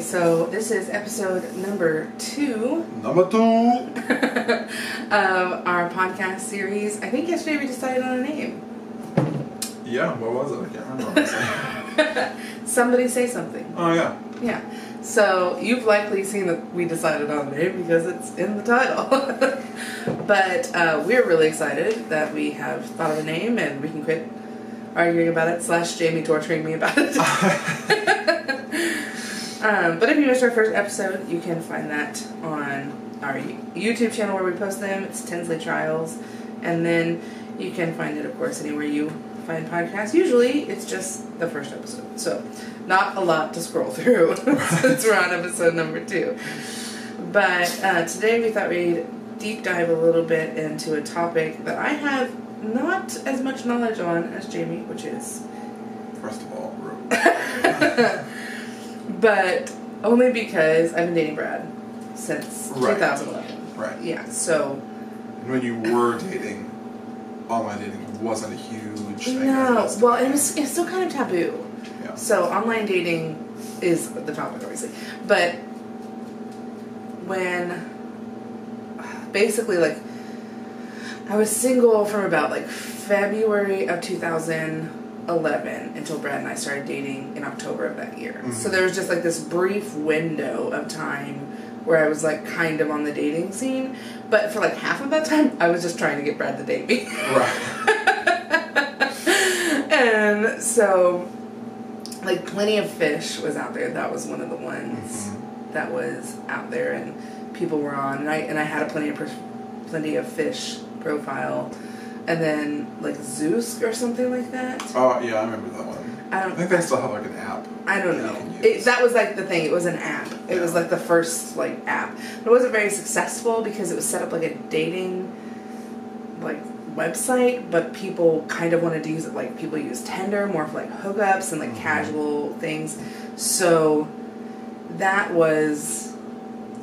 so this is episode number 2. Number 2! Of our podcast series. I think yesterday we decided on a name. Yeah, what was it? I can't remember what I said. Somebody say something. Oh, yeah. Yeah. So you've likely seen that we decided on a name because it's in the title. But we're really excited that we have thought of a name and we can quit arguing about it / Jayme torturing me about it. But if you missed our first episode, you can find that on our YouTube channel where we post them. It's Tinsley Trials. And then you can find it, of course, anywhere you find podcasts. Usually, it's just the first episode. So, not a lot to scroll through since we're on episode number 2. But today we thought we'd deep dive a little bit into a topic that I have not as much knowledge on as Jayme, which is... First of all, but only because I've been dating Brad since 2011. Right. Yeah, so... When you were dating, online dating wasn't a huge thing. No, well, it's still kind of taboo. Yeah. So online dating is the topic, obviously. But when... Basically, like... I was single from about, like, February of 2011 until Brad and I started dating in October of that year. Mm-hmm. So there was just, like, this brief window of time where I was, like, kind of on the dating scene. But for, like, half of that time, I was just trying to get Brad to date me. Right. And so, like, Plenty of Fish was out there. That was one of the ones that was out there and people were on. And I had a Plenty of Fish profile, and then like Zeus or something like that. Oh yeah, I remember that one. I think they still have like an app. I don't know. That was like the thing. It was an app. It was like the first like app. But it wasn't very successful because it was set up like a dating like website, but people kind of wanted to use it like people use Tinder more for like hookups and like casual things. So that was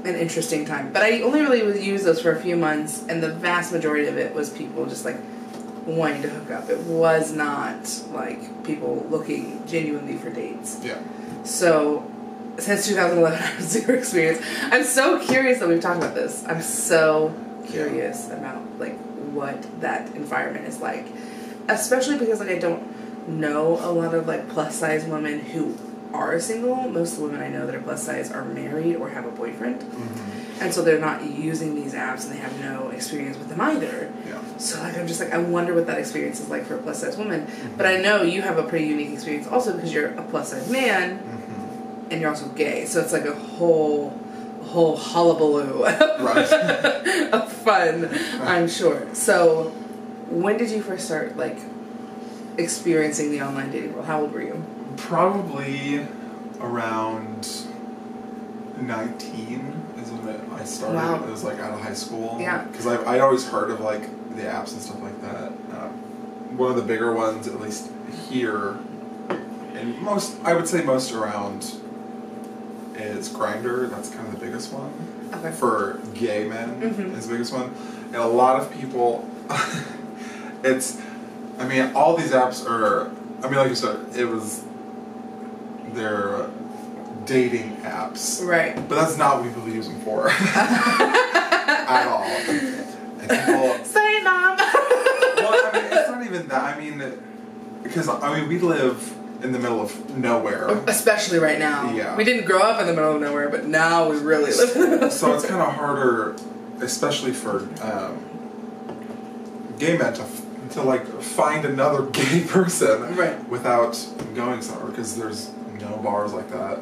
an interesting time. But I only really would use those for a few months, and the vast majority of it was people just like wanting to hook up. It was not like people looking genuinely for dates. Yeah. So since 2011 I have zero experience. I'm so curious that we've talked about this. I'm so curious about like what that environment is like. Especially because like I don't know a lot of like plus size women who are single. Most of the women I know that are plus size are married or have a boyfriend. And so they're not using these apps and they have no experience with them either. Yeah. So like I'm just like I wonder what that experience is like for a plus size woman. But I know you have a pretty unique experience also because you're a plus size man and you're also gay. So it's like a whole hullabaloo of fun, I'm sure. So when did you first start like experiencing the online dating world? How old were you? Probably around 19 is when I started. Wow. It was like out of high school. Yeah. Because I'd always heard of like the apps and stuff like that. One of the bigger ones, at least here, and I would say most around, is Grindr. That's kind of the biggest one. Okay. For gay men is the biggest one. And a lot of people, all these apps are, like you said, they're dating apps. Right. But that's not what people use them for. At all. And people... Say Mom! Well, it's not even that. Because, we live in the middle of nowhere. Especially right now. Yeah. We didn't grow up in the middle of nowhere, but now we really live in the middle. So it's kind of harder, especially for gay men to like find another gay person without going somewhere, because there's no bars like that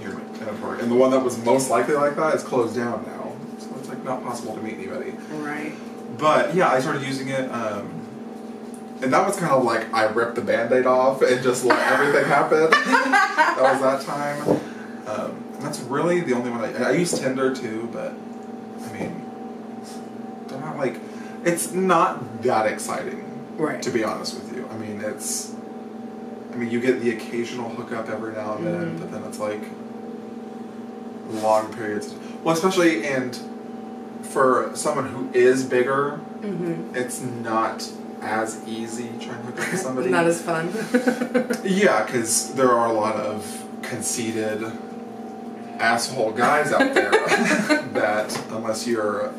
here in Canada. And the one that was most likely like that is closed down now, so it's like not possible to meet anybody. Right. But yeah, I started using it, and that was kind of like I ripped the Band-Aid off and just let everything happen. That was that time. And that's really the only one I use Tinder too, but they're not like, it's not that exciting, to be honest with you. You get the occasional hookup every now and then, but then it's like long periods. Well, especially, and for someone who is bigger, it's not as easy trying to hook up with somebody. Not as fun. Yeah, because there are a lot of conceited asshole guys out there that unless you're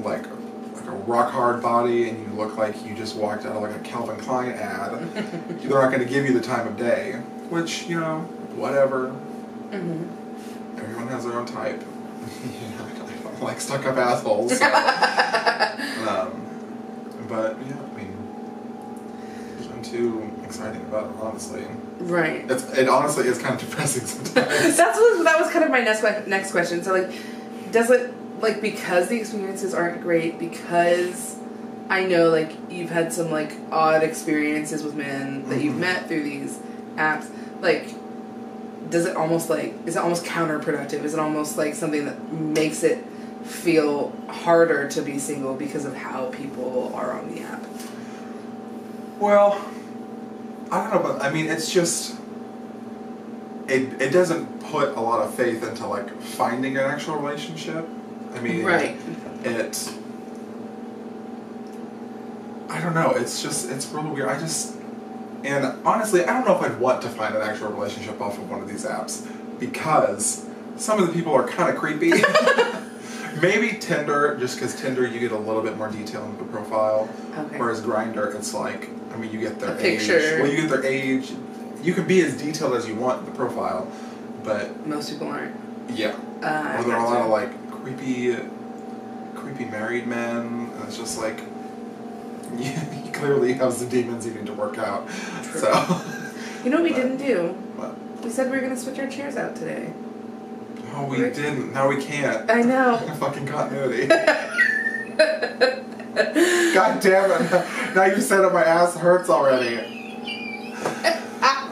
like a rock hard body and you look like you just walked out of like a Calvin Klein ad, they're not going to give you the time of day. Which, you know, whatever. Mm-hmm. Everyone has their own type. I don't like stuck up assholes. So. But yeah, I mean, there's nothing too exciting about it, honestly. Right. It honestly is kind of depressing sometimes. That was kind of my next question. So, like, does it, like, because the experiences aren't great, because I know, like, you've had some, like, odd experiences with men that you've met through these apps, like, is it almost counterproductive? Is it almost like something that makes it feel harder to be single because of how people are on the app? Well, I don't know, but I mean, it's just, it doesn't put a lot of faith into, like, finding an actual relationship. I mean, right. I don't know, it's really weird. And honestly, I don't know if I'd want to find an actual relationship off of one of these apps, because some of the people are kind of creepy. Maybe Tinder, just because Tinder you get a little bit more detail into the profile, whereas Grindr, it's like, I mean, you get their age. Well, you get their age. You can be as detailed as you want in the profile, but most people aren't. Yeah. Or there are a lot of like creepy married men, and it's just like, he clearly has the demons you need to work out. True. So. You know what we didn't do? What? We said we were going to switch our chairs out today. Oh, we didn't. Now we can't. I know. Fucking continuity. God damn it. Now you've said it, my ass hurts already.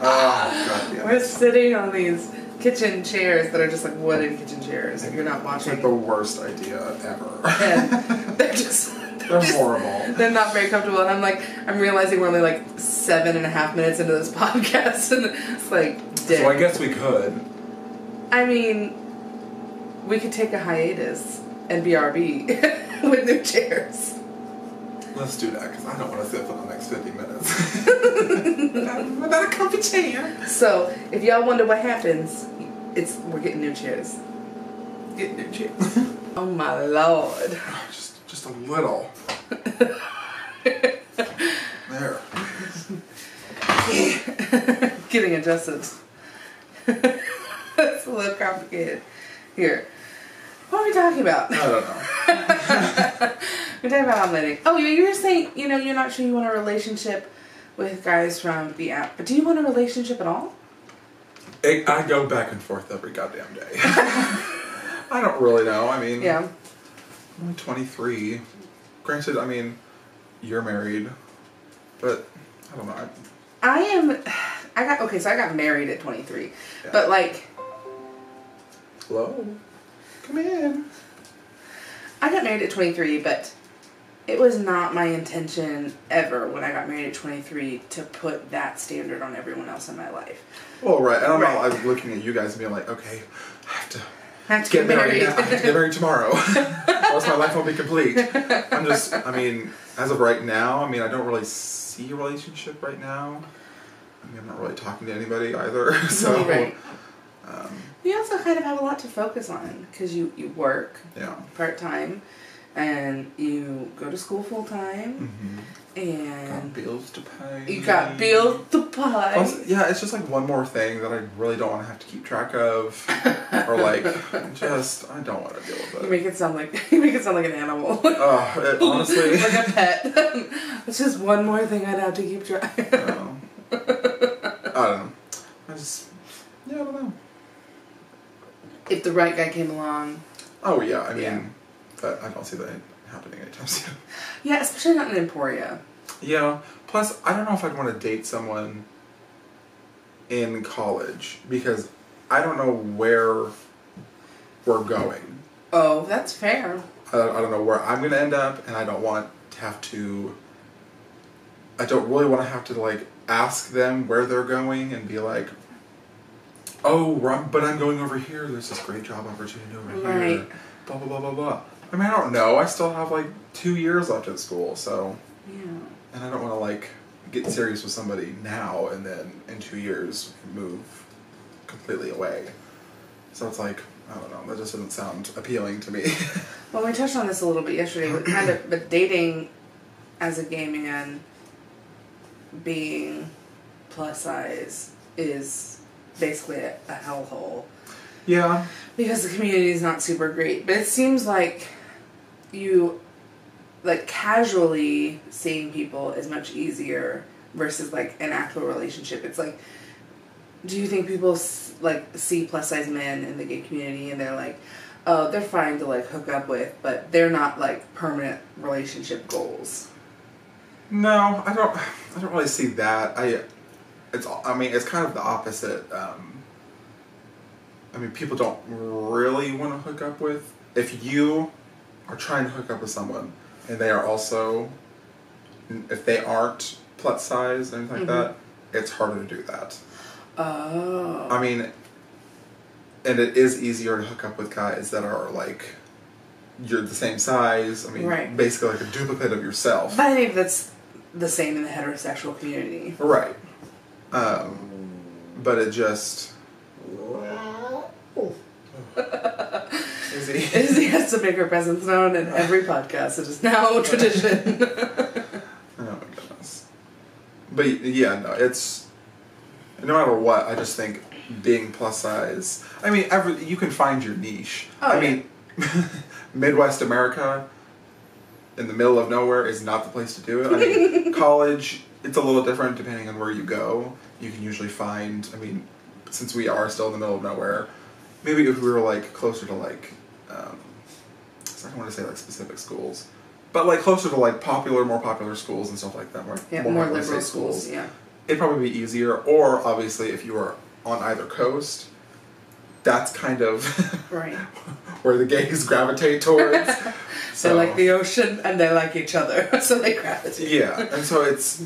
Oh, God damn it. We're sitting on these kitchen chairs that are just like wooden kitchen chairs. If you're not watching. It's like the worst idea ever. And they're just... They're horrible. They're not very comfortable, and I'm realizing we're only like 7.5 minutes into this podcast, and it's like, damn. So I guess we could. I mean, we could take a hiatus and BRB with new chairs. Let's do that, because I don't want to sit for the next 50 minutes. Without a comfy chair. So, if y'all wonder what happens, we're getting new chairs. Getting new chairs. Oh my lord. Just a little. There. Getting adjusted. That's a little complicated. Here. What are we talking about? I don't know. We're talking about online. Oh, you were saying, you're not sure you want a relationship with guys from the app. But do you want a relationship at all? I go back and forth every goddamn day. I don't really know. I mean... Yeah. I'm 23. Granted, I mean, you're married, but I don't know. I got married at 23. Yeah. But like... Hello? Come in. I got married at 23, but it was not my intention ever when I got married at 23 to put that standard on everyone else in my life. Well, right. I don't know. I was looking at you guys and being like, okay, I have to get married. I have to get married tomorrow. Or else my life won't be complete. I mean, as of right now, I mean, I don't really see a relationship right now. I mean, I'm not really talking to anybody either. So, right. You also kind of have a lot to focus on because you work part-time and you go to school full-time and... Got bills to pay. You got bills to pay. Plus, yeah, it's just like one more thing that I really don't want to have to keep track of. Or like, I don't want to deal with it. You make it sound like an animal. Honestly. Like a pet. It's just one more thing I'd have to keep track of. I don't know. I don't know. If the right guy came along. Oh yeah, I mean, but I don't see that happening anytime soon. Yeah, especially not in Emporia. Yeah. Plus, I don't know if I'd want to date someone in college because I don't know where we're going. Oh, that's fair. I don't know where I'm going to end up, and I don't want to have to... I don't really want to have to, like, ask them where they're going and be like, oh, but I'm going over here. There's this great job opportunity over here. Blah, blah, blah, blah, blah. I mean, I don't know. I still have, like, 2 years left at school, so... Yeah. And I don't want to, like, get serious with somebody now and then in 2 years move completely away. So it's like... I don't know. That just doesn't sound appealing to me. Well, we touched on this a little bit yesterday, but dating as a gay man, being plus size is basically a hellhole. Yeah. Because the community is not super great. But it seems like you, like, casually seeing people is much easier versus, like, an actual relationship. It's like, do you think people, like, see plus size men in the gay community and they're like, oh, they're fine to, like, hook up with, but they're not, like, permanent relationship goals? No, I don't really see that. It's kind of the opposite. People don't really want to hook up with. If you are trying to hook up with someone and they are also, if they aren't plus size or anything like that, it's harder to do that. Oh. I mean, and it is easier to hook up with guys that are like, you're the same size. I mean, right. Basically like a duplicate of yourself. But I think that's the same in the heterosexual community. Right. But it just... Izzy has to make her presence known in every podcast. It is now tradition. Oh my goodness. But yeah, no, it's... No matter what, I just think being plus size... I mean, you can find your niche. Oh, I mean, Midwest America, in the middle of nowhere, is not the place to do it. I mean, college, it's a little different depending on where you go. You can usually find... I mean, since we are still in the middle of nowhere... Maybe if we were, like, closer to, like, I don't want to say, like, specific schools, but, like, closer to, like, more popular schools and stuff like that. More liberal schools, yeah. It'd probably be easier, or, obviously, if you were on either coast, that's kind of right. where the gays gravitate towards. So, they like the ocean, and they like each other, so they gravitate. Yeah, and so it's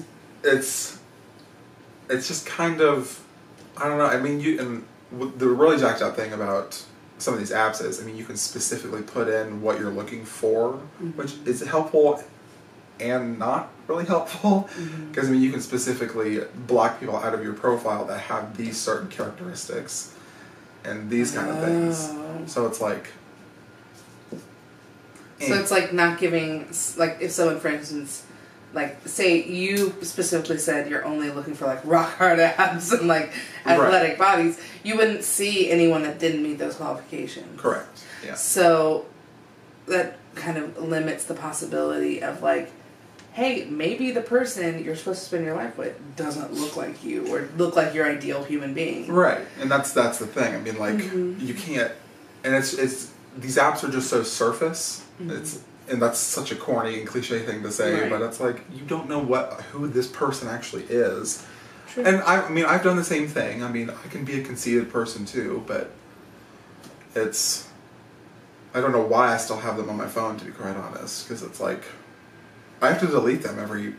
just kind of, I don't know, I mean, the really jacked up thing about some of these apps is, I mean, you can specifically put in what you're looking for, which is helpful and not really helpful. Because, I mean, you can specifically block people out of your profile that have these certain characteristics and these kind of things. So it's like... So it's like not giving, like, if someone, for instance... Like, say you specifically said you're only looking for, like, rock hard abs and, like, athletic bodies, you wouldn't see anyone that didn't meet those qualifications. Correct, yeah. So that kind of limits the possibility of, like, hey, maybe the person you're supposed to spend your life with doesn't look like you or look like your ideal human being. Right, and that's the thing. I mean, like, you can't... And it's these apps are just so surface. And that's such a corny and cliche thing to say, but it's like, you don't know who this person actually is. True. And I mean, I've done the same thing. I mean, I can be a conceited person too, but it's... I don't know why I still have them on my phone, to be quite honest, because it's like, I have to delete them every,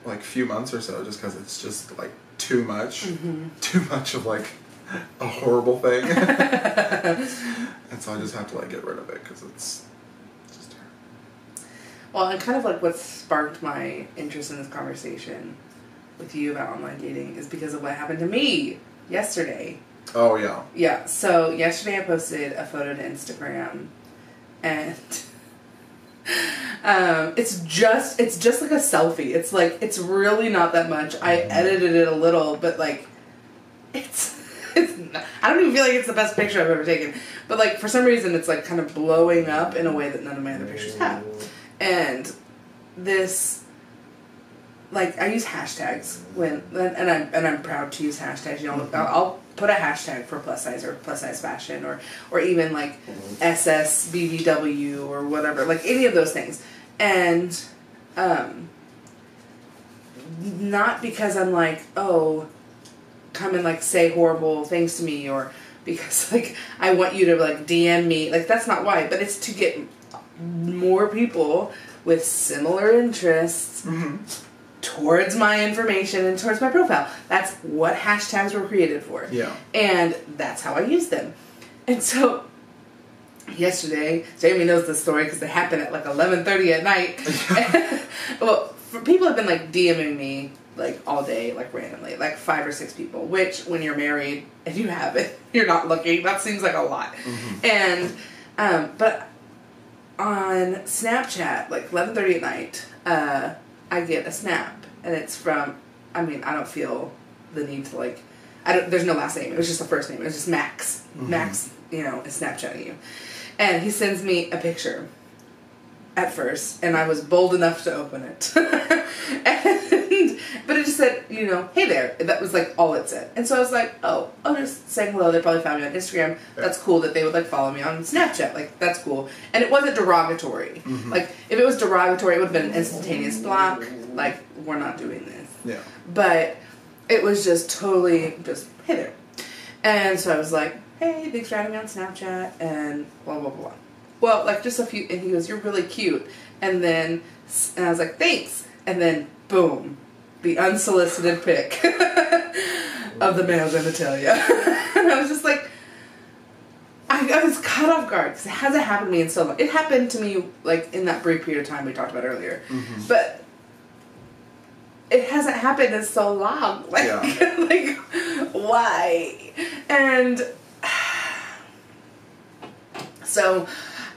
like, few months or so, just because it's just, like, too much. Too much of, like, a horrible thing. And so I just have to, like, get rid of it, because it's... Well, and kind of like what sparked my interest in this conversation with you about online dating is because of what happened to me yesterday. Oh, yeah. Yeah, so yesterday I posted a photo to Instagram, and it's just like a selfie. It's like, it's really not that much. I edited it a little, but like, it's not, I don't even feel like it's the best picture I've ever taken. But like, for some reason, it's like kind of blowing up in a way that none of my other pictures have. And this, like, I use hashtags and I'm proud to use hashtags. You know, I'll put a hashtag for plus size or plus size fashion or even like SSBBW or whatever, like any of those things. And not because I'm like, oh, come and like say horrible things to me, or because like I want you to like DM me. Like, that's not why, but it's to get more people with similar interests towards my information and towards my profile. That's what hashtags were created for. Yeah. And that's how I use them. And so yesterday, Jayme knows the story because it happened at like 11:30 at night. Well, people have been like DMing me like all day, like randomly, like 5 or 6 people, which when you're married and you have it, you're not looking, that seems like a lot. And but on Snapchat, like 11:30 at night, I get a snap, and it's from, I mean, I don't feel the need to like, there's no last name, it was just the first name, it was just Max. Max, you know, is Snapchatting you. And he sends me a picture at first, and I was bold enough to open it. But it just said, you know, hey there. That was like all it said. And so I was like, oh, I'm just saying hello. They probably found me on Instagram. That's cool that they would like follow me on Snapchat. Like, that's cool. And it wasn't derogatory. Like, if it was derogatory, it would have been an instantaneous block. Like, we're not doing this. Yeah. But it was just totally just, hey there. And so I was like, hey, thanks for having me on Snapchat, and blah, blah, blah. Well, like, just a few, and he goes, you're really cute. And then, and I was like, thanks. And then, boom, the unsolicited pic of the male genitalia. And I was just like, I was caught off guard, because it hasn't happened to me in so long. It happened to me, like, in that brief period of time we talked about earlier. But it hasn't happened in so long. Like, like, why? And so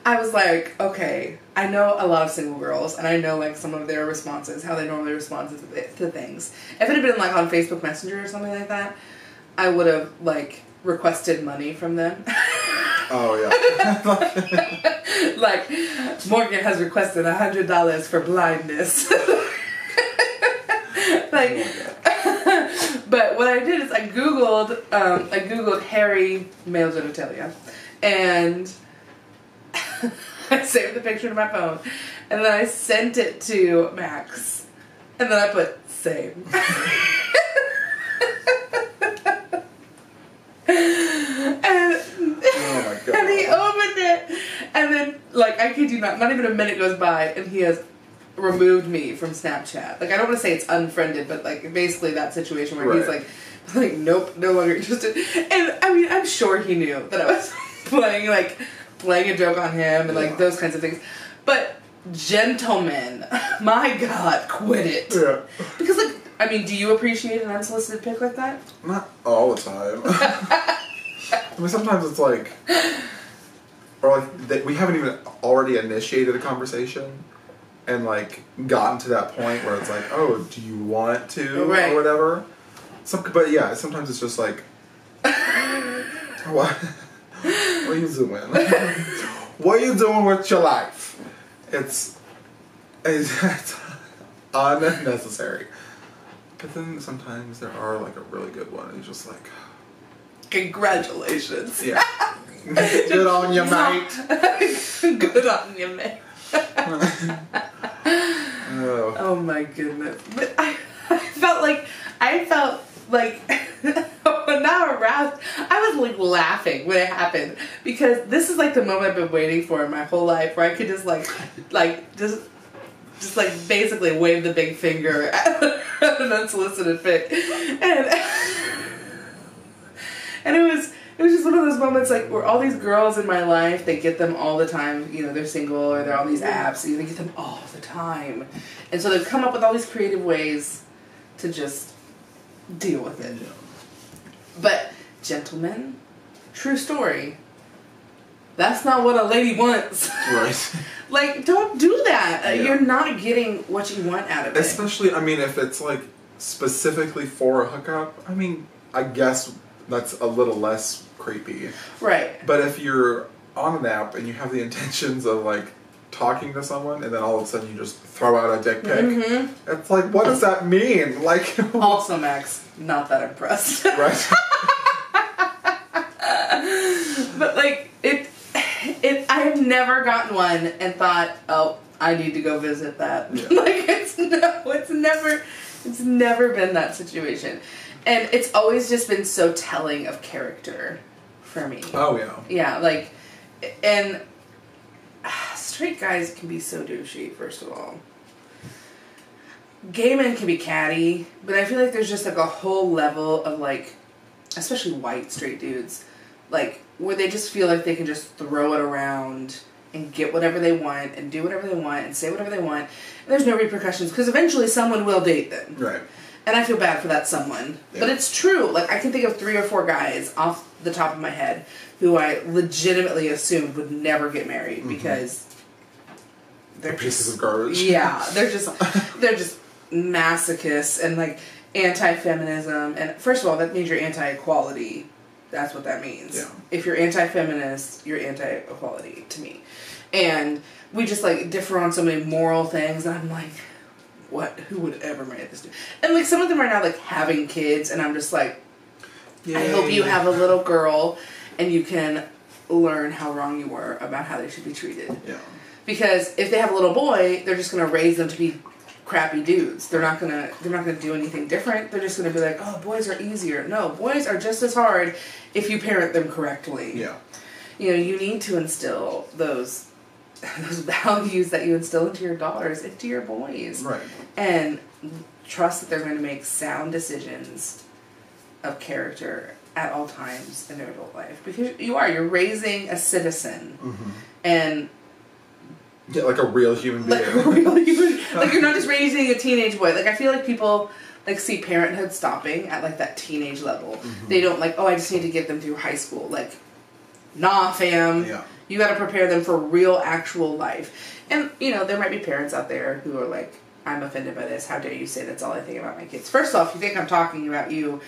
I was like, okay, I know a lot of single girls, and I know like some of their responses, how they normally respond to things. If it had been like on Facebook Messenger or something like that, I would have like requested money from them. Oh yeah. Like, Morgan has requested $100 for blindness. Like, but what I did is I googled hairy male genitalia, and I saved the picture to my phone, and then I sent it to Max, and then I put same. And, oh my God. And he opened it, and then like, I kid you not even a minute goes by, and he has removed me from Snapchat. Like, I don't want to say it's unfriended, but like basically that situation where he's like nope, no longer interested. And I mean, I'm sure he knew that I was playing a joke on him and like those kinds of things. But gentlemen, my God, quit it. Yeah. Because like, I mean, do you appreciate an unsolicited pic like that? Not all the time. I mean, sometimes it's like, or like that we haven't even already initiated a conversation and like gotten to that point where it's like, oh, do you want to or whatever. But yeah, sometimes it's just like, what are you doing? What are you doing with your life? It's unnecessary. But then sometimes there are like a really good one. And you're just like, congratulations. Yeah. Good on you, mate. Good on you, mate. Oh my goodness. But I felt like when I was aroused, I was like laughing when it happened, because this is like the moment I've been waiting for in my whole life, where I could just just like basically wave the big finger at an unsolicited pic, and it was just one of those moments like where all these girls in my life, they get them all the time, you know, they're single or they're on these apps, and they get them all the time, and so they've come up with all these creative ways to just deal with it. But gentlemen, true story, that's not what a lady wants. Right. Like, don't do that. You're not getting what you want out of it. Especially, I mean, if it's like specifically for a hookup, I mean, I guess that's a little less creepy. Right. But if you're on an app and you have the intentions of like talking to someone, and then all of a sudden you just throw out a dick pic, it's like, what does that mean? Like, also, Max, not that impressed. Right. But like I have never gotten one and thought, oh, I need to go visit that. Yeah. Like, it's never been that situation, and it's always just been so telling of character for me. Oh yeah. Yeah, like, and straight guys can be so douchey. First of all, gay men can be catty, but I feel like there's just like a whole level of like, especially white straight dudes, like, where they just feel like they can just throw it around and get whatever they want and do whatever they want and say whatever they want. And there's no repercussions because eventually someone will date them. Right. And I feel bad for that someone. Yeah. But it's true. Like, I can think of 3 or 4 guys off the top of my head who I legitimately assumed would never get married because they're pieces of garbage. Yeah. They're just masochists and, like, anti-feminism. And first of all, that means you're anti-equality. That's what that means. Yeah. If you're anti-feminist, you're anti-equality to me. And we just, like, differ on so many moral things. And I'm like, what? Who would ever marry this dude? And, like, some of them are now, like, having kids. And I'm just like, yay. I hope you have a little girl and you can learn how wrong you were about how they should be treated. Yeah. Because if they have a little boy, they're just going to raise them to be crappy dudes. They're not gonna do anything different. They're just gonna be like, oh, boys are easier. No, boys are just as hard if you parent them correctly. Yeah. You know, you need to instill those values that you instill into your daughters, into your boys. Right. And trust that they're going to make sound decisions of character at all times in their adult life. Because you're raising a citizen. And yeah, like a real human being. Like, you're not just raising a teenage boy. Like, I feel like people, like, see parenthood stopping at, like, that teenage level. They don't, like, oh, I just need to get them through high school. Like, nah, fam. Yeah. You gotta prepare them for real, actual life. And, you know, there might be parents out there who are like, I'm offended by this. How dare you say that's all I think about my kids? First off, you think I'm talking about you,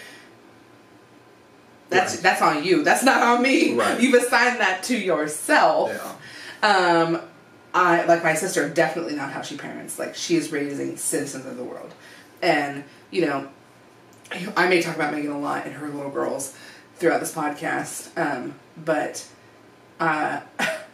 that's on you. That's not on me. Right. You've assigned that to yourself. Yeah. Like my sister, definitely not how she parents. Like, she is raising citizens of the world. And, you know, I may talk about Megan a lot and her little girls throughout this podcast. But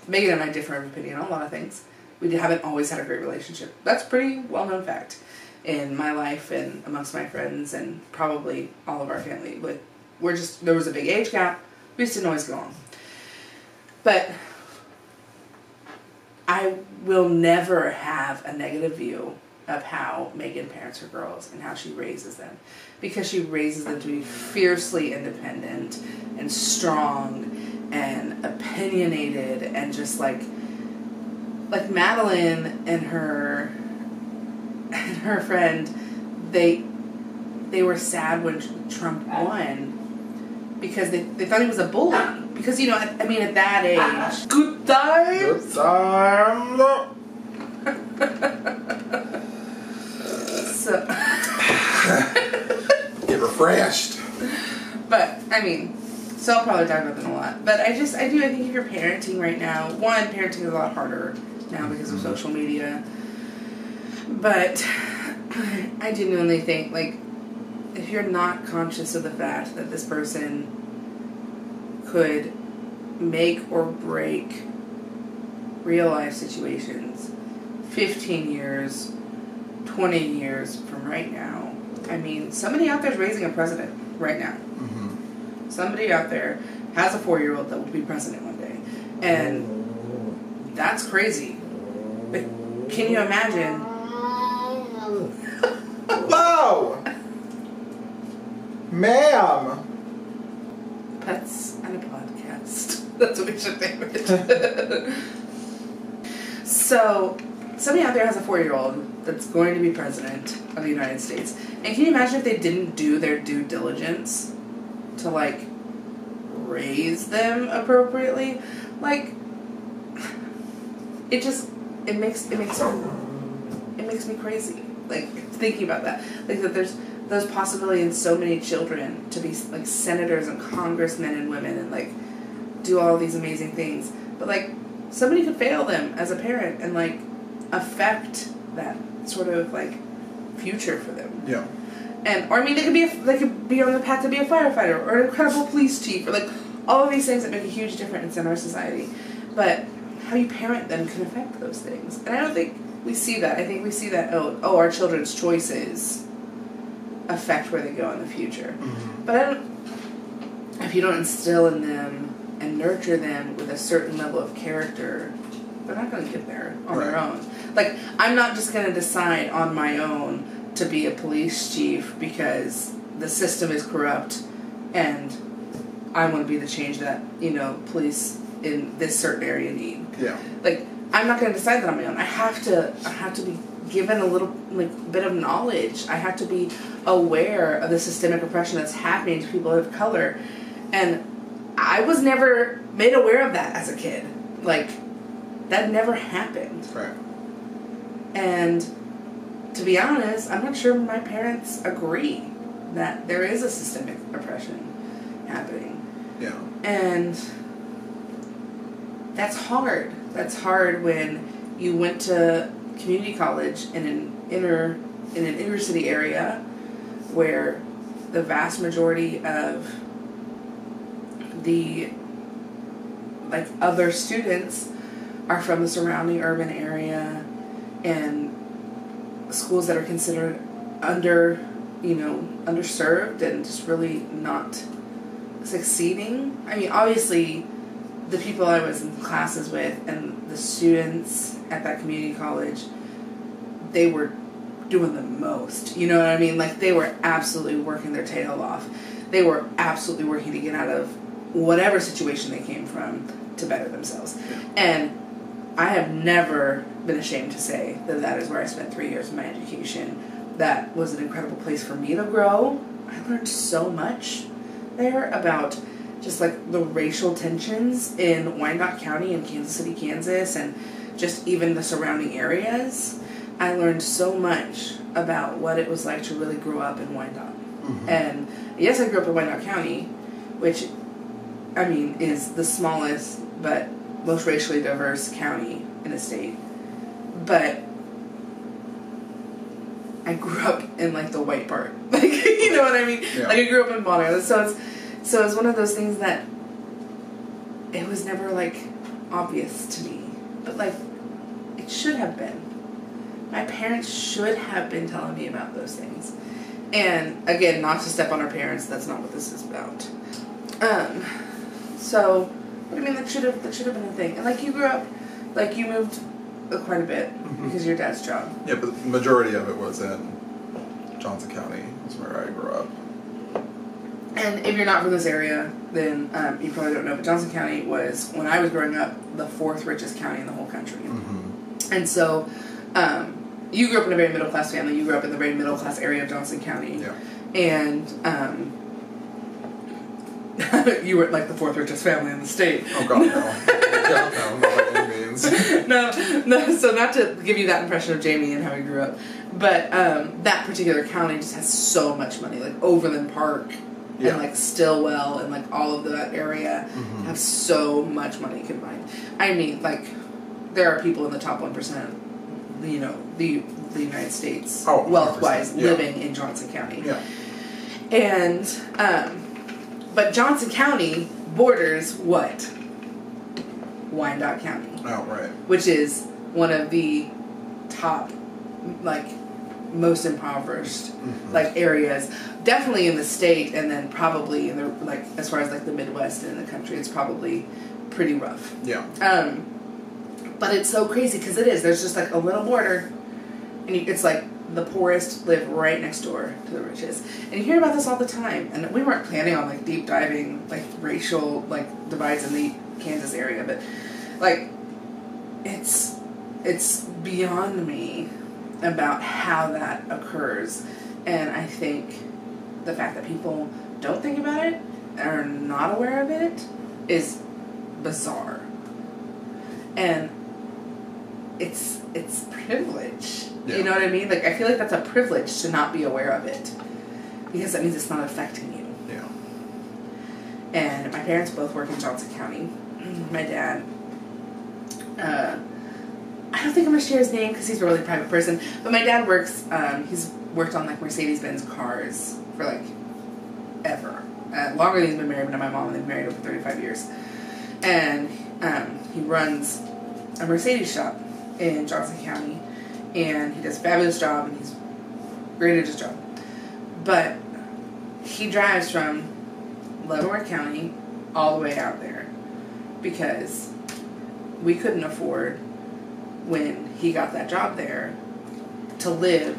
Megan and I differ in opinion on a lot of things. We haven't always had a great relationship. That's a pretty well-known fact in my life and amongst my friends and probably all of our family. But there was a big age gap. We just didn't always go on. But I will never have a negative view of how Megan parents her girls and how she raises them. Because she raises them to be fiercely independent and strong and opinionated and just like Madeline and her friend, they were sad when Trump won because they thought he was a bully. Because, you know, I mean, at that age... Good times! Good times! So... Get refreshed. But, I mean, so I'll probably talk about them a lot. But I think if you're parenting right now, one, parenting is a lot harder now because of social media. But I genuinely think, like, if you're not conscious of the fact that this person could make or break real life situations 15 years, 20 years from right now. I mean, somebody out there is raising a president right now. Somebody out there has a 4-year-old that will be president one day. And that's crazy. But can you imagine? Hello! Ma'am! Pets and a podcast. That's what we should name it. So, somebody out there has a 4-year-old that's going to be president of the United States. And can you imagine if they didn't do their due diligence to, like, raise them appropriately? Like, it makes me crazy. Like, thinking about that. Like, that there's possibility in so many children to be, like, senators and congressmen and women and, like, do all these amazing things. But, like, somebody could fail them as a parent and, like, affect that sort of, like, future for them. Yeah. Or I mean, they could be on the path to be a firefighter or an incredible police chief or, like, all of these things that make a huge difference in our society. But how you parent them can affect those things. And I don't think we see that. I think we see that, our children's choices affect where they go in the future. But if you don't instill in them and nurture them with a certain level of character, they're not going to get there on their own. Like, I'm not just going to decide on my own to be a police chief because the system is corrupt and I want to be the change that, you know, police in this certain area need. Yeah. Like, I'm not going to decide that on my own. I have to be given a little, like, bit of knowledge. I have to be aware of the systemic oppression that's happening to people of color. And I was never made aware of that as a kid. Like, that never happened. Right. And to be honest, I'm not sure my parents agree that there is a systemic oppression happening. Yeah. And that's hard. That's hard when you went to community college in an inner city area where the vast majority of the like other students are from the surrounding urban area and schools that are considered underserved and just really not succeeding. I mean, obviously the people I was in classes with and the students at that community college, they were doing the most. You know what I mean? Like, they were absolutely working their tail off. They were absolutely working to get out of whatever situation they came from to better themselves. And I have never been ashamed to say that that is where I spent 3 years of my education. That was an incredible place for me to grow. I learned so much there about just like the racial tensions in Wyandotte County and Kansas City, Kansas, and just even the surrounding areas. I learned so much about what it was like to really grow up in Wyandotte. Mm-hmm. And yes, I grew up in Wyandotte County, which, I mean, is the smallest but most racially diverse county in the state. But I grew up in like the white part. Like, you know what I mean? Yeah. Like, I grew up in Bonner. So it's one of those things that it was never like obvious to me. But like, it should have been. My parents should have been telling me about those things. And again, not to step on our parents, that's not what this is about. So, but I mean, that should have been a thing. And like, you grew up, like, you moved quite a bit because of your dad's job. Yeah, but the majority of it was in Johnson County. That's where I grew up. And if you're not from this area, then you probably don't know, but Johnson County was, when I was growing up, the 4th richest county in the whole country. Mm-hmm. And so, you grew up in a very middle-class family. You grew up in the very middle-class area of Johnson County. Yeah. And you were like the 4th richest family in the state. Oh, God, no. No, by any means. No, so not to give you that impression of Jayme and how he grew up, but that particular county just has so much money. Like, Overland Park and, like, Stillwell and, like, all of that area have so much money combined. I mean, like, there are people in the top 1%, you know, the United States, wealth-wise, living in Johnson County. Yeah. And, but Johnson County borders what? Wyandotte County. Oh, right. Which is one of the top, like, most impoverished, like, areas. Definitely in the state, and then probably in the, like, as far as, like, the Midwest and in the country, it's probably pretty rough. Yeah. But it's so crazy, because it is. There's just, like, a little border, and it's, like, the poorest live right next door to the richest. And you hear about this all the time. And we weren't planning on, like, deep diving, like, racial, like, divides in the Kansas area. But, like, it's beyond me about how that occurs. And I think the fact that people don't think about it, are not aware of it, is bizarre. And it's privilege. Yeah. You know what I mean? Like, I feel like that's a privilege to not be aware of it, because that means it's not affecting you. Yeah. And my parents both work in Johnson County. My dad, I don't think I'm going to share his name because he's a really private person, but my dad works, he's worked on, like, Mercedes-Benz cars for, like, ever. Longer than he's been married to my mom, and they've been married over 35 years. And he runs a Mercedes shop in Johnson County, and he does a fabulous job, and he's great at his job. But he drives from Leavenworth County all the way out there because we couldn't afford, when he got that job there, to live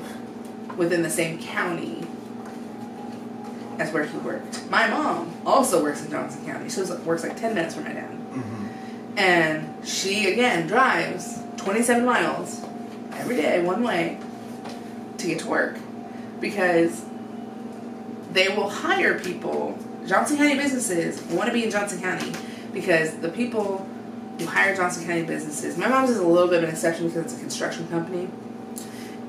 within the same county as where he worked. My mom also works in Johnson County. She works like 10 minutes from my dad. And she, again, drives 27 miles every day, one way, to get to work. Because they will hire people. Johnson County businesses want to be in Johnson County because the people who hire Johnson County businesses, my mom's is a little bit of an exception because it's a construction company,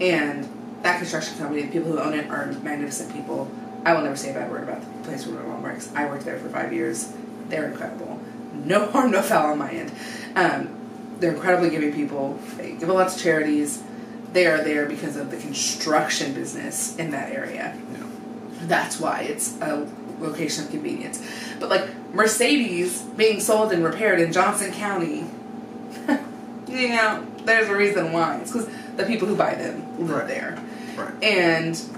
and that construction company, the people who own it are magnificent people. I will never say a bad word about the place where my mom works. I worked there for 5 years. They're incredible. No harm, no foul on my end. They're incredibly giving people. They give a lot to charities. They are there because of the construction business in that area. Yeah. That's why it's a location of convenience. But like Mercedes being sold and repaired in Johnson County, you know, there's a reason why. It's because the people who buy them live there. Right.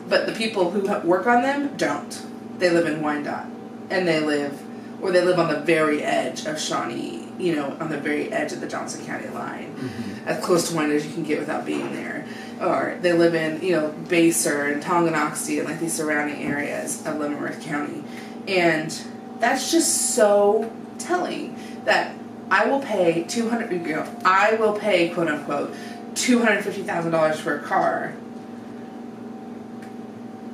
But the people who work on them don't. They live in Wyandotte. And they live on the very edge of Shawnee, you know, on the very edge of the Johnson County line. Mm-hmm. As close to Wyandotte as you can get without being there. Or they live in, you know, Baser and Tonganoxie and like these surrounding areas of Leavenworth County. And that's just so telling that I will pay quote unquote $250,000 for a car,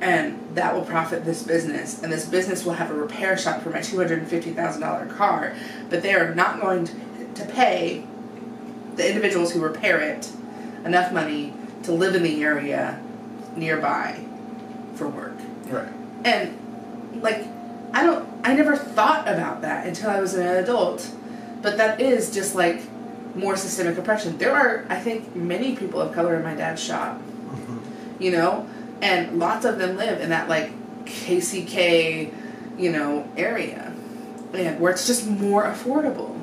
and that will profit this business, and this business will have a repair shop for my $250,000 car, but they are not going to pay the individuals who repair it enough money to live in the area nearby for work. Right. And like I never thought about that until I was an adult. But that is just like more systemic oppression. There are, I think, many people of color in my dad's shop. Mm-hmm. You know? And lots of them live in that like KCK, you know, area. And where it's just more affordable.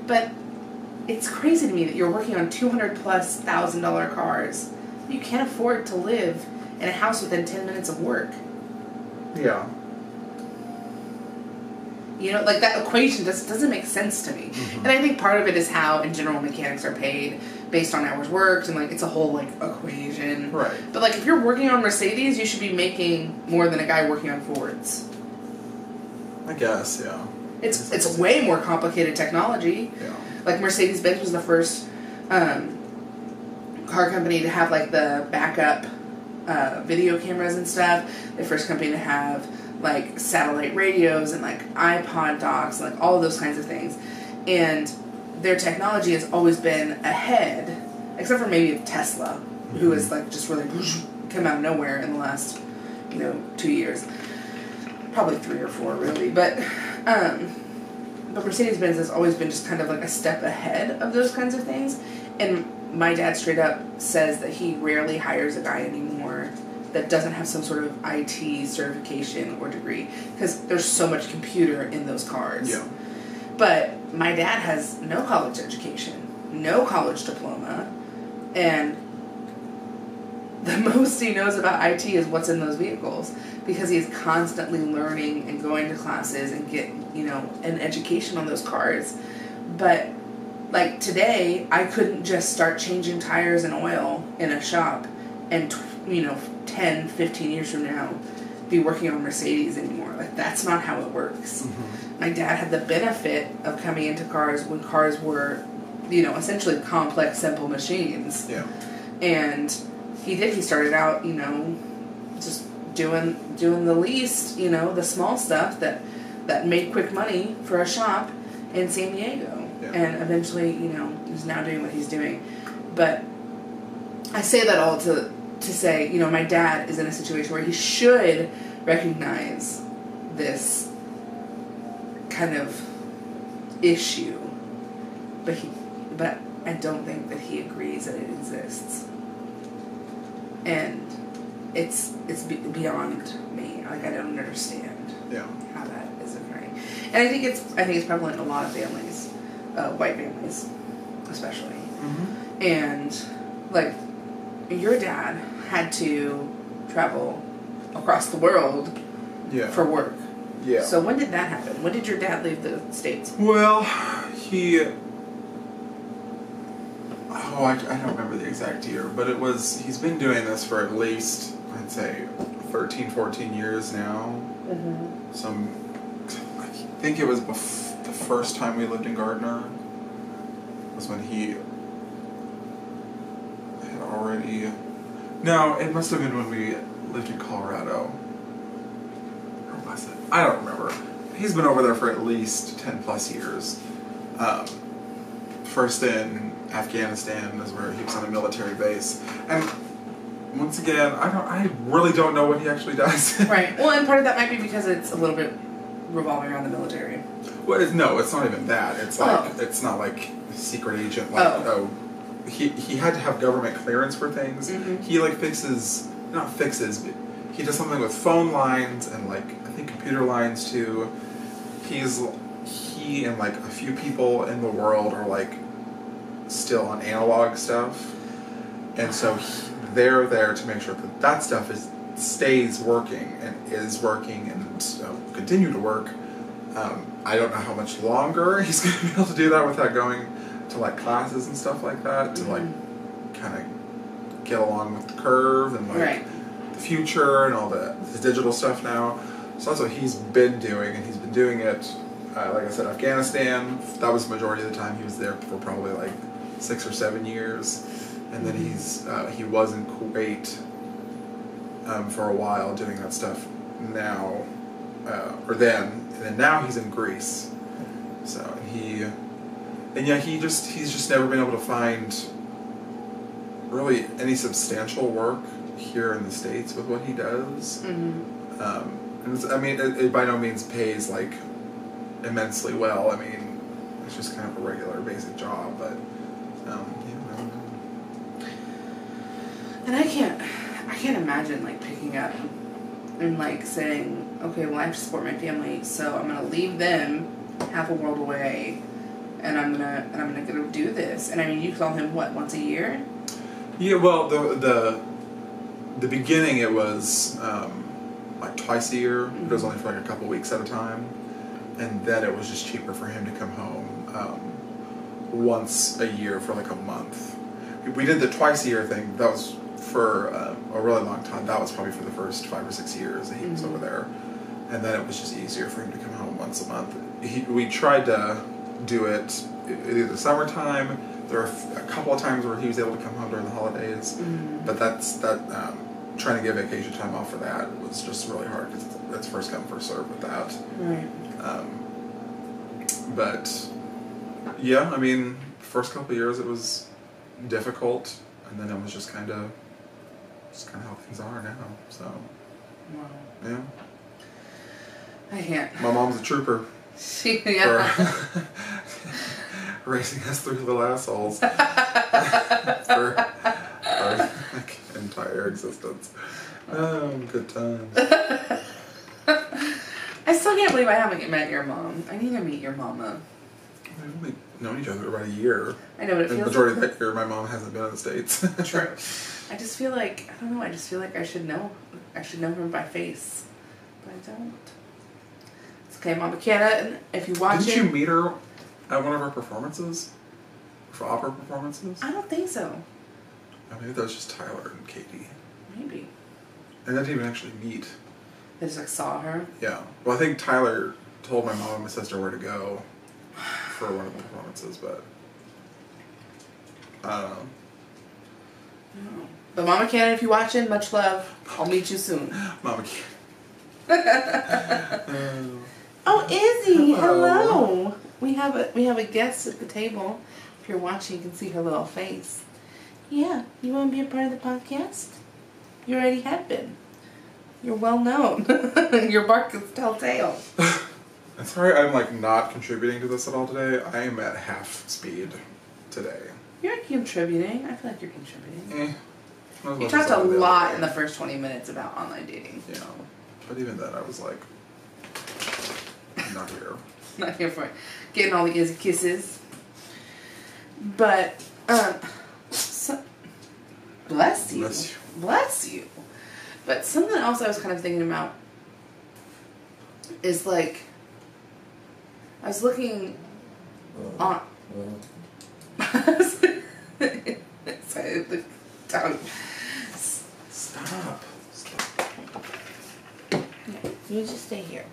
But it's crazy to me that you're working on $200,000+ cars. You can't afford to live in a house within 10 minutes of work. Yeah. You know, like that equation just doesn't make sense to me. Mm-hmm. And I think part of it is how, in general, mechanics are paid based on hours worked, and like it's a whole like equation. Right. But like if you're working on Mercedes, you should be making more than a guy working on Fords. I guess, yeah. It's way more complicated technology. Yeah. Like Mercedes-Benz was the first car company to have like the backup video cameras and stuff. The first company to have like satellite radios and like iPod docks and like all of those kinds of things. And their technology has always been ahead, except for maybe Tesla, who has like just really come out of nowhere in the last, 2 years. Probably 3 or 4 really. But Mercedes-Benz has always been just kind of like a step ahead of those kinds of things. And my dad straight up says that he rarely hires a guy anymore that doesn't have some sort of IT certification or degree, because there's so much computer in those cars. Yeah. But my dad has no college education, no college diploma, and the most he knows about IT is what's in those vehicles, because he's constantly learning and going to classes and get, an education on those cars. But like today, I couldn't just start changing tires and oil in a shop and 10, 15 years from now be working on Mercedes anymore. Like that's not how it works. Mm-hmm. My dad had the benefit of coming into cars when cars were, essentially complex, simple machines. Yeah. And he started out, just doing the least, the small stuff that made quick money for a shop in San Diego. Yeah. And eventually, he's now doing what he's doing. But I say that all to say, my dad is in a situation where he should recognize this kind of issue, but I don't think that he agrees that it exists, and it's beyond me. Like I don't understand how that is occurring, and I think it's prevalent in a lot of families, white families, especially, mm-hmm. And like your dad had to travel across the world for work. Yeah. So when did that happen? When did your dad leave the States? Well, I don't remember the exact year, but he's been doing this for at least, I'd say, 13, 14 years now. Mm-hmm. I think it was the first time we lived in Gardner. was when he had already... No, it must have been when we lived in Colorado. Or was it? I don't remember. He's been over there for at least 10 plus years. First in Afghanistan is where he was on a military base. And once again, I really don't know what he actually does. Right. Well, and part of that might be because it's a little bit revolving around the military. Well, no, it's not even that. It's like it's not like a secret agent. Like he had to have government clearance for things. Mm-hmm. He like not fixes, but he does something with phone lines and like I think computer lines too. He and like a few people in the world are like still on analog stuff, and so they're there to make sure that stuff stays working and is working and continue to work. I don't know how much longer he's going to be able to do that without going to like classes and stuff like that to like kind of get along with the curve and like the future and all the digital stuff now. So that's what he's been doing, and he's been doing it. Like I said, Afghanistan. That was the majority of the time he was there for probably like 6 or 7 years, and then he was in Kuwait for a while doing that stuff. Now, and then now he's in Greece. So he's just never been able to find really any substantial work here in the States with what he does. Mm-hmm. It by no means pays like immensely well. I mean, it's just kind of a regular basic job, but I don't know. And I can't imagine like picking up and like saying, okay, well I have to support my family, so I'm gonna leave them half a world away, and I'm gonna go do this. And I mean, you call him what, once a year? Yeah, well, the beginning it was like twice a year. Mm-hmm. It was only for like a couple weeks at a time, and then it was just cheaper for him to come home once a year for like a month. We did the twice a year thing. That was for a really long time. That was probably for the first 5 or 6 years that he was over there, and then it was just easier for him to come home once a month. We tried to do it either the summertime. There were a couple of times where he was able to come home during the holidays, but trying to get vacation time off for that was just really hard because it's first come first serve with that. Right. But yeah, I mean, first couple of years it was difficult, and then it was just kind of how things are now. So, wow. Yeah. I can't. My mom's a trooper. Yeah. For raising us 3 little assholes for our like, entire existence. Oh, good times. I still can't believe I haven't met your mom. I need to meet your mama. We've only known each other about a year. I know, but it feels the majority of that year, my mom hasn't been in the States. True. I just feel like, I don't know, I just feel like I should know her by face. But I don't. It's okay, Mama Canna, if you watch Didn't you meet her at one of her performances? For opera performances? I don't think so. Oh, maybe that was just Tyler and Katie. Maybe. And they didn't even actually meet. They just like saw her? Yeah. Well, I think Tyler told my mom and my sister where to go for one of the performances, but I don't know. No. But Mama Cannon, if you're watching, much love. I'll meet you soon. Mama Cannon. Oh, Izzy, hello. We have a guest at the table. If you're watching, you can see her little face. Yeah, you want to be a part of the podcast? You already have been. You're well known. Your bark is telltale. I'm sorry I'm like not contributing to this at all today. I am at half speed today. You're contributing. I feel like you're contributing. You talked a lot in the first 20 minutes about online dating. Yeah. But even then I was like, I'm not here. Not here for it. Getting all the Izzy kisses. But, bless you. Bless you. Bless you. But something else I was kind of thinking about is like, I was looking on. Sorry, down. Stop. Yeah, you just stay here.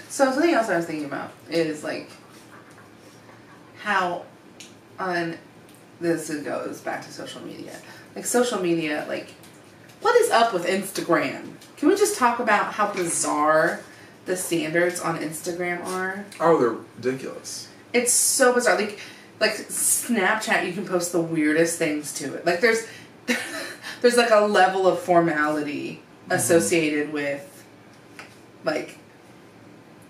So something else I was thinking about is like how on this goes back to social media. Like social media, like what is up with Instagram? Can we just talk about how bizarre the standards on Instagram are? Oh, they're ridiculous. It's so bizarre. Like Snapchat, you can post the weirdest things to it. Like there's like a level of formality associated with like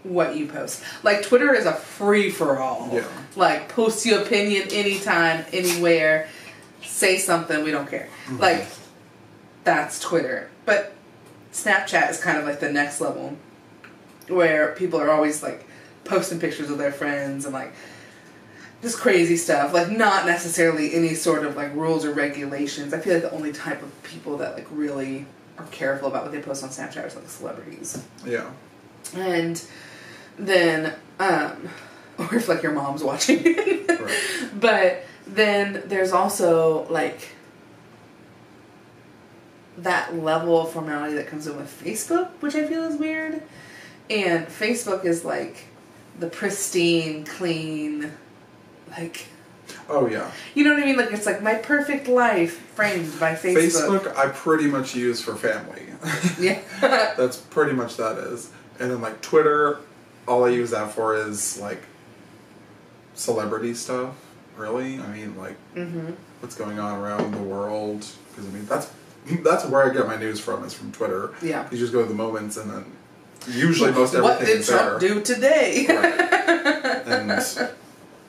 what you post. Like Twitter is a free for all. Yeah. Like post your opinion anytime, anywhere, say something, we don't care. Mm-hmm. Like that's Twitter. But Snapchat is kind of like the next level where people are always like posting pictures of their friends and like just crazy stuff, like not necessarily any sort of like rules or regulations. I feel like the only type of people that like really are careful about what they post on Snapchat are like celebrities. Yeah. And then, or if like your mom's watching it. Right. But then there's also like that level of formality that comes in with Facebook, which I feel is weird. And Facebook is like the pristine, clean, like... Oh, yeah. You know what I mean? Like, it's like my perfect life framed by Facebook. Facebook, I pretty much use for family. Yeah. That's pretty much that is. And then, like, Twitter, all I use that for is, like, celebrity stuff, really. I mean, like, what's going on around the world. Because, I mean, that's where I get my news from, is from Twitter. Yeah. You just go to the moments and then usually most everything is there. What did Trump do today? Right. And,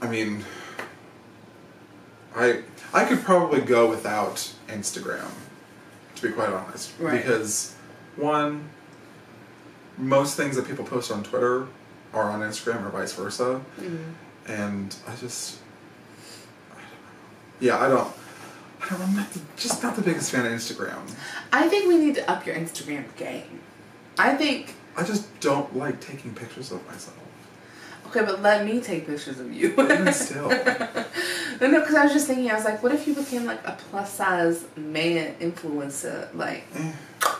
I mean... I could probably go without Instagram, to be quite honest. Right. Because, one, most things that people post on Twitter are on Instagram or vice versa. Mm-hmm. And I just... I'm just not the biggest fan of Instagram. I think we need to up your Instagram game. I just don't like taking pictures of myself. Okay, but let me take pictures of you. Even still. No, because I was just thinking, I was like, what if you became like a plus size man influencer? Like, I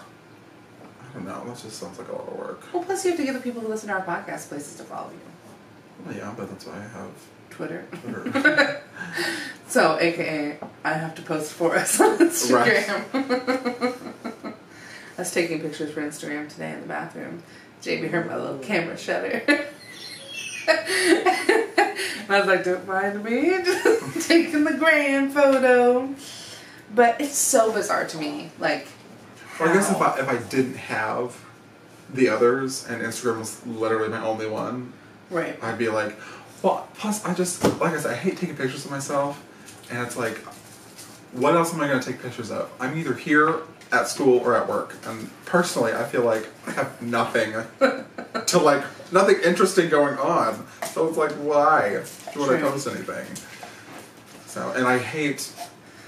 don't know. That just sounds like a lot of work. Well, plus you have to give the people who listen to our podcast places to follow you. Well, yeah, but that's why I have Twitter. Twitter. So, aka, I have to post for us on Instagram. Right. I was taking pictures for Instagram today in the bathroom. Jayme heard my little camera shutter. And I was like, don't mind me, just taking the grand photo. But it's so bizarre to me. Like, well, I guess if I didn't have the others and Instagram was literally my only one, right, I'd be like, well, plus I just, like I said, I hate taking pictures of myself, and it's like, what else am I going to take pictures of? I'm either here at school or at work, and personally I feel like I have nothing to like, nothing interesting going on, so it's like, why would I post anything? So, and I hate,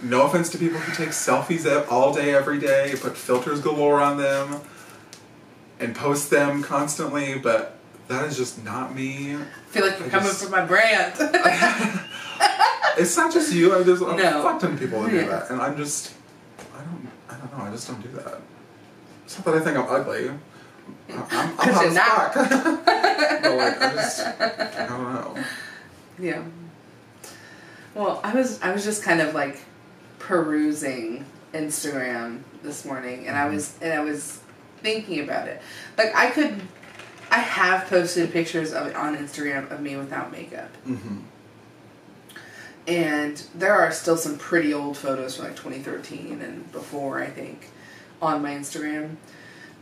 no offense to people who take selfies all day every day, put filters galore on them and post them constantly, but that is just not me. I feel like you're coming for my brand. It's not just you, there's a No. fuck ton of people that do that, and I'm just, I don't know, I just don't do that. It's not that I think I'm ugly. I'm hot as fuck. But like, I don't know. Yeah. Well, I was just kind of like perusing Instagram this morning, and I was thinking about it. Like I have posted pictures of on Instagram of me without makeup. Mm-hmm. And there are still some pretty old photos from like 2013 and before, I think, on my Instagram.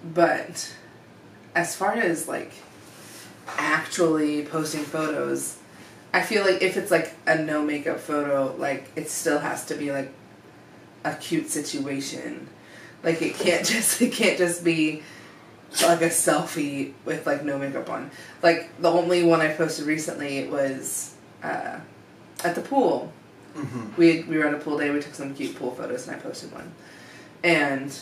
But as far as like actually posting photos, I feel like if it's like a no makeup photo, like it still has to be like a cute situation. Like it can't just be like a selfie with like no makeup on. Like the only one I posted recently was at the pool. Mm-hmm. We were at a pool day. We took some cute pool photos, and I posted one. And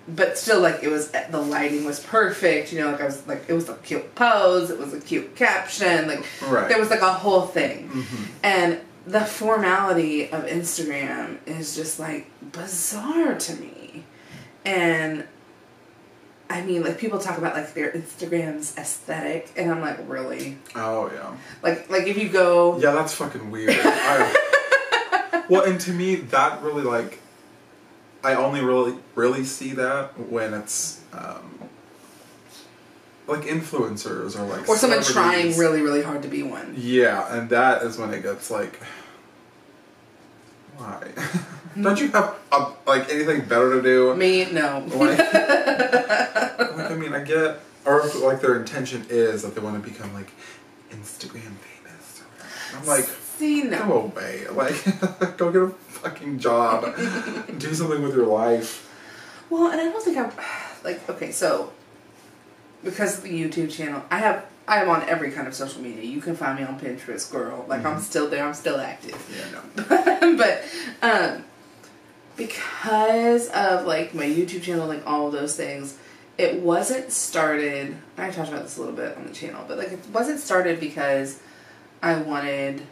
but still, like the lighting was perfect. You know, like I was like it was a cute pose. It was a cute caption. Like there was like a whole thing. Mm-hmm. And the formality of Instagram is just like bizarre to me. And I mean, like, people talk about, like, their Instagram's aesthetic, and I'm like, really? Oh, yeah. Like if you go... Yeah, that's fucking weird. Well, and to me, that really, like, I only really see that when it's, like, influencers or, like, or someone trying really, really hard to be one. Yeah, and that is when it gets, like, why? Don't you have, like, anything better to do? Me? No. Like, I mean, I get, or if, like, their intention is that they want to become, like, Instagram famous. I'm like, see, no. go away. Like, go get a fucking job. Do something with your life. Well, and I don't think I'm, like, okay, so, because of the YouTube channel, I am on every kind of social media. You can find me on Pinterest, girl. Like, I'm still there. I'm still active. Yeah, no. But, because of, like, my YouTube channel, like, all of those things, it wasn't started, I talked about this a little bit on the channel, but, like, it wasn't started because I wanted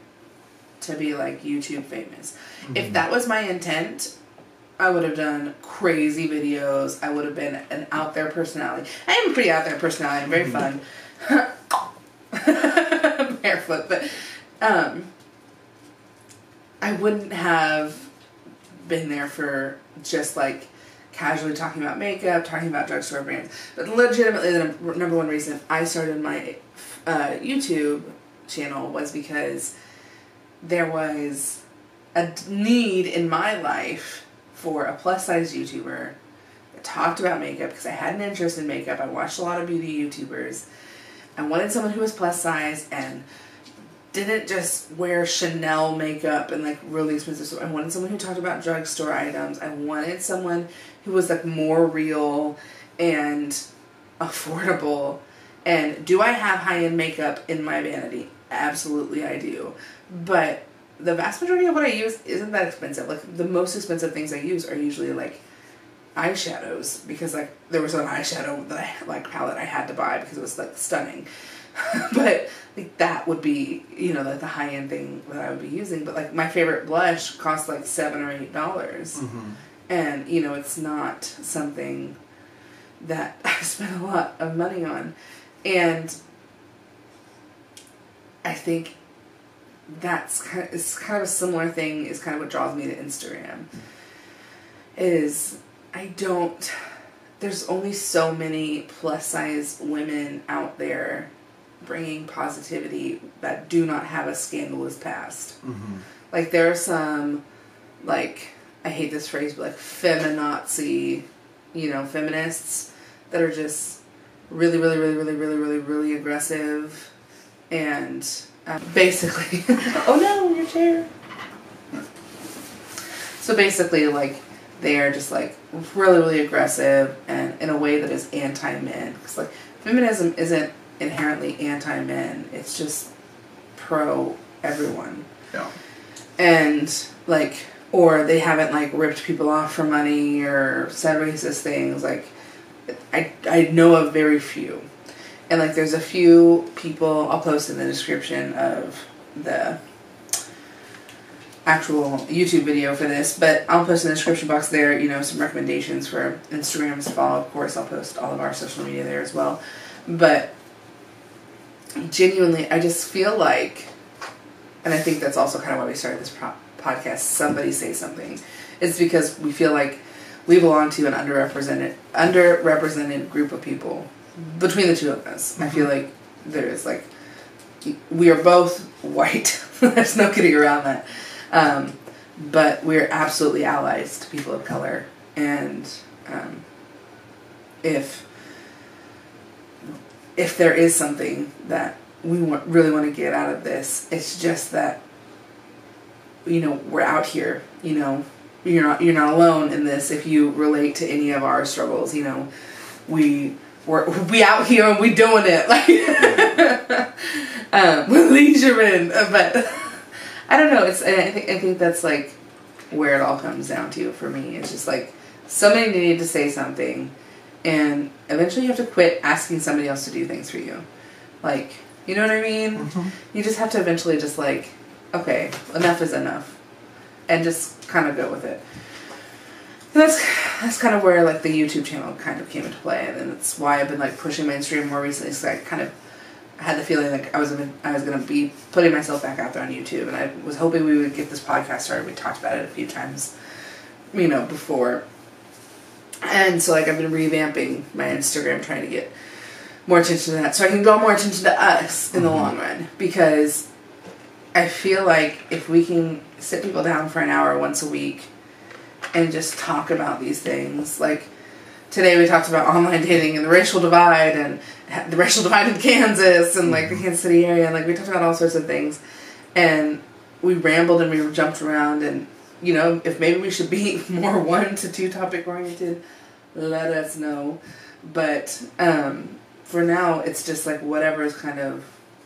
to be, like, YouTube famous. If that was my intent, I would have done crazy videos. I would have been an out there personality. I am a pretty out there personality. I'm very fun. Barefoot, but I wouldn't have been there for just like casually talking about makeup, talking about drugstore brands. But legitimately, the number one reason I started my YouTube channel was because there was a need in my life for a plus size YouTuber that talked about makeup, because I had an interest in makeup. I watched a lot of beauty YouTubers. I wanted someone who was plus size and didn't just wear Chanel makeup and like really expensive stuff. I wanted someone who talked about drugstore items. I wanted someone who was like more real and affordable. And do I have high-end makeup in my vanity? Absolutely I do. But the vast majority of what I use isn't that expensive. Like, the most expensive things I use are usually like eyeshadows, because like there was an eyeshadow that I like palette I had to buy because it was like stunning. But like that would be, you know, like the high-end thing that I would be using. But like my favorite blush costs like $7 or $8. And you know, it's not something that I spend a lot of money on. And I think that's kind of a similar thing, is kind of what draws me to Instagram. Is there's only so many plus size women out there bringing positivity that do not have a scandalous past. Like, there are some, like, I hate this phrase, but like feminazi, you know, feminists that are just really, really, really, really, really, really, really aggressive, and basically, oh no, your chair. So basically, like, they are just like really, really aggressive, and in a way that is anti-men. Because like feminism isn't inherently anti-men; it's just pro everyone. Yeah. And like, or they haven't like ripped people off for money or said racist things. Like, I know of very few. And like, there's a few people, I'll post in the description of the actual YouTube video for this, but I'll post in the description box there, you know, some recommendations for Instagrams to follow. Of course, I'll post all of our social media there as well. But genuinely, I just feel like, and I think that's also kind of why we started this podcast, Somebody Say Something. It's because we feel like we belong to an underrepresented group of people. Between the two of us, I feel like there is like, we are both white. There's no getting around that. But we're absolutely allies to people of color. And if there is something that we really want to get out of this, it's just that, you know, we're out here. You know, you're not alone in this. If you relate to any of our struggles, you know, we out here and we doing it, like, we're leisuremen, but I don't know. I think that's like where it all comes down to for me. It's just like, somebody needed to say something, and eventually you have to quit asking somebody else to do things for you. Like, you know what I mean? You just have to eventually just like, okay, enough is enough, and just kind of go with it. that's kind of where like the YouTube channel kind of came into play, and that's why I've been like pushing mainstream more recently. So I kind of had the feeling like I was gonna be putting myself back out there on YouTube, and I was hoping we would get this podcast started. We talked about it a few times, before, and so like I've been revamping my Instagram, trying to get more attention to that, so I can draw more attention to us in the long run, because I feel like if we can sit people down for an hour once a week and just talk about these things, like today we talked about online dating and the racial divide and the racial divide in Kansas and like the Kansas City area, and like we talked about all sorts of things, and we rambled and we jumped around, and if maybe we should be more 1 to 2 topic oriented, let us know. But for now it's just like whatever is kind of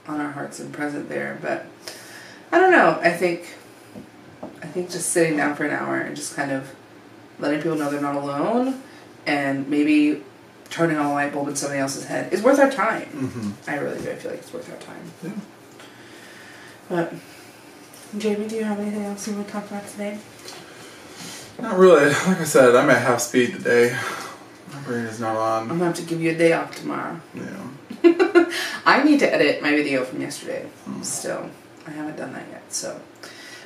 on our hearts and present there. But I don't know, I think just sitting down for an hour and just kind of letting people know they're not alone, and maybe turning on a light bulb in somebody else's head is worth our time. Mm-hmm. I really do. I feel like it's worth our time. Yeah. But, Jayme, do you have anything else you want to talk about today? Not really. Like I said, I'm at half speed today. My brain is not on. I'm going to have to give you a day off tomorrow. Yeah. I need to edit my video from yesterday. Still. I haven't done that yet, so.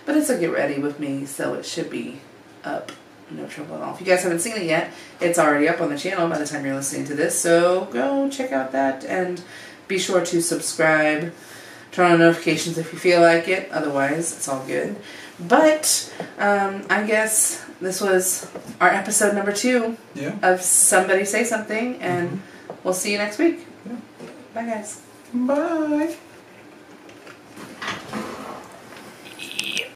But it's a get ready with me, so it should be up. No trouble at all. If you guys haven't seen it yet, it's already up on the channel by the time you're listening to this, so go check out that, and be sure to subscribe, turn on notifications if you feel like it, otherwise it's all good. But I guess this was our episode number 2 of Somebody Say Something, and we'll see you next week. Yeah. Bye guys. Bye.